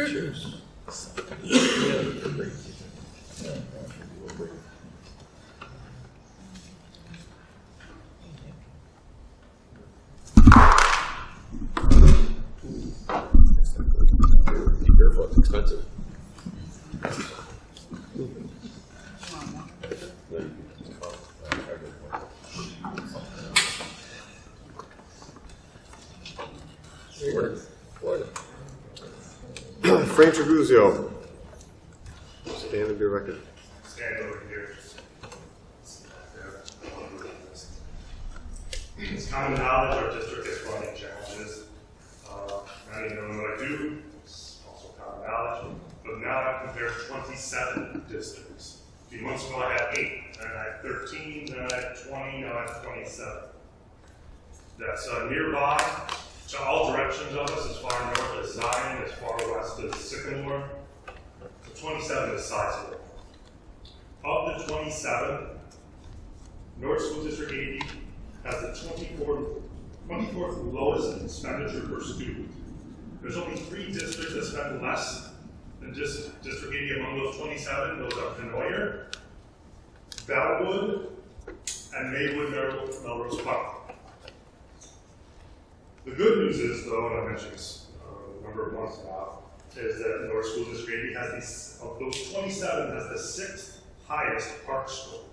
Cheers. Be careful, it's expensive. Frank Traguzio, stand and be reckoned. Stand over here. It's common knowledge our district is running challenges. I didn't know what I do. It's also common knowledge. But now I've compared 27 districts. A few months ago I had 8, then I had 13, then I had 20, now I have 27. That's nearby to all directions of us, as far north as Zion, as far west as Sycamore. So 27 is sizable. Of the 27, North School District 80 has the 24th lowest expenditure per student. There's only 3 districts that spend less than just District 80 among those 27. Those are Penoyer, Bellwood, and Maywood Melrose Park. The good news is, though, and I mentioned this a number of months now, is that North School District 80 has of those 27 has the 6th highest park score.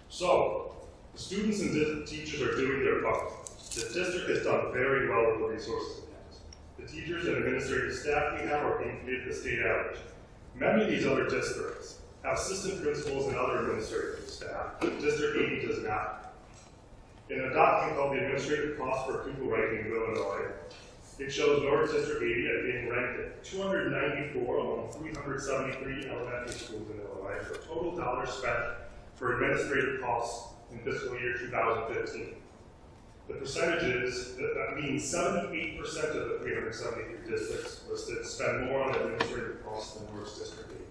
So, the students and teachers are doing their part. The district has done very well with the resources it has. The teachers and administrative staff we have are being paid the state average. Many of these other districts have assistant principals and other administrative staff. District 80 does not. In a document called the Administrative Cost per Pupil Ranking of Illinois, it shows North District 80 as being ranked at 294 among 373 elementary schools in Illinois for total dollars spent for administrative costs in fiscal year 2015. The percentages, that means 78% of the 373 districts listed spend more on administrative costs than North District 80.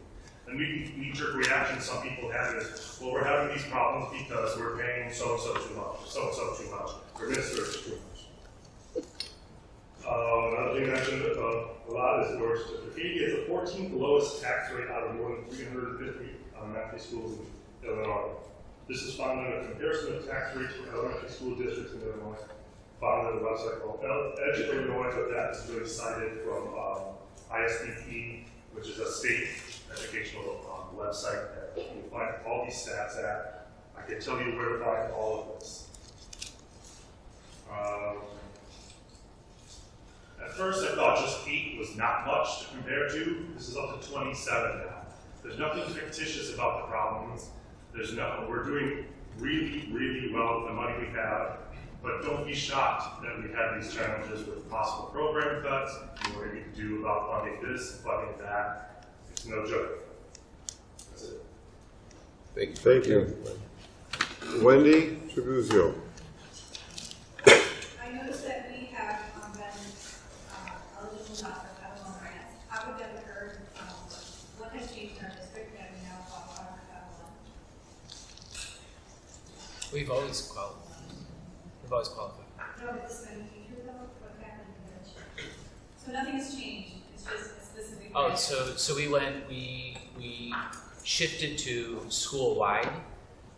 And knee-jerk reaction some people have is, well, we're having these problems because we're paying so-and-so too much, so-and-so too much, or administrators too much. Another thing mentioned a lot is North District 80 is the 14th lowest tax rate out of more than 350 elementary schools in Illinois. This is found in a comparison of tax rates for elementary school districts in Illinois, found on the website called Edge Illinois, but that is really cited from ISBP, which is a state educational website that you can find all these stats at. I can tell you where to find all of this. At first I thought just 8 was not much to compare to. This is up to 27 now. There's nothing fictitious about the problems. We're doing really, really well with the money we have, but don't be shocked that we have these challenges with possible program cuts, what we need to do about funding this, funding that. It's no joke. That's it. Thank you. Wendy Traguzio. I noticed that we have been eligible now for Title I grants. How would that occur? What has changed in our district that we now qualify for Title I? We've always qualified. No, but this many teachers though? What happened in the district? So nothing has changed. It's just a specific. Oh, so we shifted to school-wide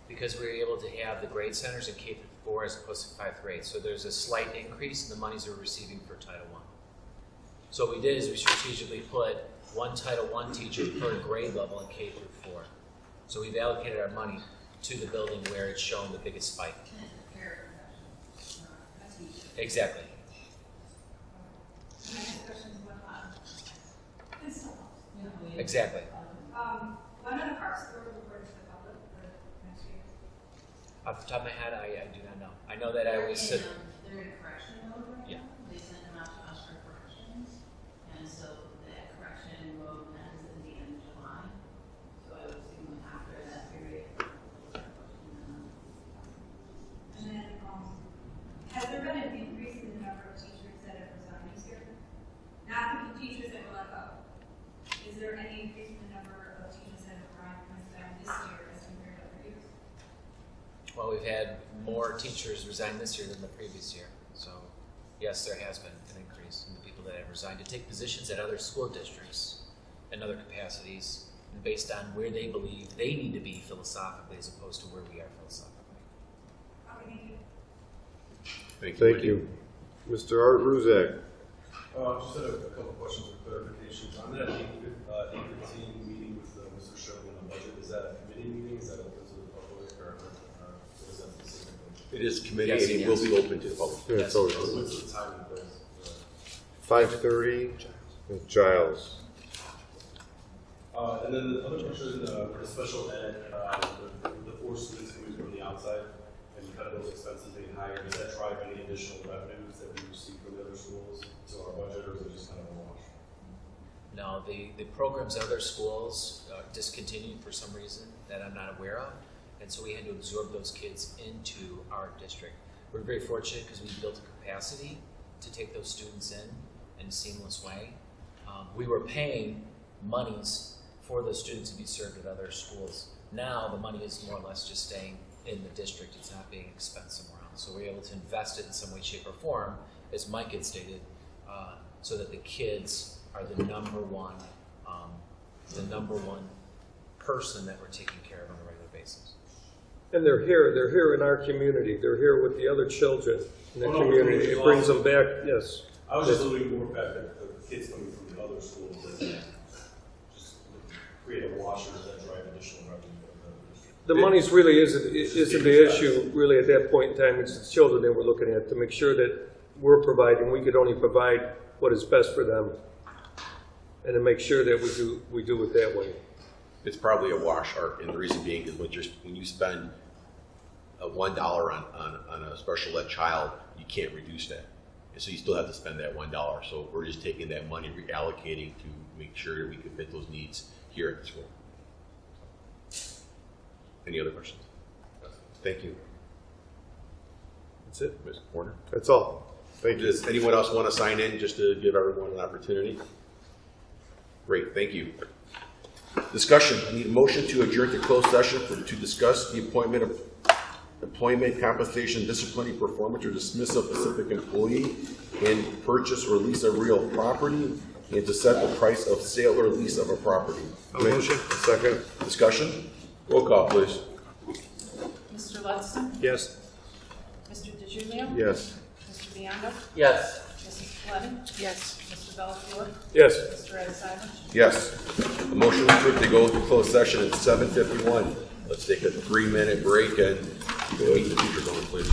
because we were able to have the grade centers in K-4 as opposed to 5th grade. So there's a slight increase in the monies we're receiving for Title I. So what we did is we strategically put one Title I teacher per grade level in K-4. So we've allocated our money to the building where it's shown the biggest spike. Exactly. My next question is what Exactly. when are the parks reported to the public for next year? Off the top of my head, I do not know. I know that I was. They're in correction mode right Yeah. now. They sent them out to us for corrections, and so that correction mode ends at the end of July. So I would assume after that period, we'll start pushing them out. And then, has there been an increase in the number of teachers that have resigned this year? Not the teachers that were let go. Is there any increase in the number of teachers that have resigned this year as compared to other years? Well, we've had more teachers resign this year than the previous year. So, yes, there has been an increase in the people that have resigned to take positions at other school districts and other capacities, and based on where they believe they need to be philosophically as opposed to where we are philosophically. Okay, thank you. Thank you. Mr. Art Ruzak. Just had a couple questions or clarifications. On that 8:15 meeting with Mr. Sherman on the budget, is that a committee meeting? Is that open to the public or what is that specifically? It is committee Yes, and it yes. will be open to the public. Yeah, it's always What's the timing for this? 5:30. Giles. And then the other question, for the special ed, the 4 students coming from the outside and kind of those expenses being higher, does that drive any additional revenues that we receive from the other schools to our budget, or is it just kind of a wash? No, the programs at other schools discontinued for some reason that I'm not aware of, and so we had to absorb those kids into our district. We're very fortunate because we built a capacity to take those students in a seamless way. We were paying monies for those students to be served at other schools. Now the money is more or less just staying in the district. It's not being expended somewhere else. So we're able to invest it in some way, shape, or form, as Mike had stated, so that the kids are the number one person that we're taking care of on a regular basis. And they're here in our community, they're here with the other children in the Oh, no, community, it brings them back, yes. I was just alluding more back at the kids coming from the other schools that just create a wash, or does that drive additional revenue for the district? The money's really isn't the issue, really, at that point in time, it's the children that we're looking at, to make sure that we're providing, we could only provide what is best for them, and to make sure that we do it that way. It's probably a wash, Art, and the reason being is when you spend $1 on a special ed child, you can't reduce that. And so you still have to spend that $1. So we're just taking that money, reallocating to make sure that we can fit those needs here at the school. Any other questions? Thank you. That's it, Ms. Warner. That's all. Thank you. Does anyone else want to sign in just to give everyone an opportunity? Great, thank you. Discussion. I need a motion to adjourn to closed session to discuss the employment, compensation, disciplining, performance, or dismissal of specific employee, and purchase or lease of real property, and to set the price of sale or lease of a property. Motion. Second. Discussion. Roll call, please. Mr. Ludson? Yes. Mr. DeGiulio? Yes. Mr. Biondo? Yes. Mrs. Fleming? Yes. Mr. Belfiore? Yes. Mr. Ed Simon? Yes. A motion is approved to go into closed session at 7:51. Let's take a 3-minute break and go eat the teacher going, please.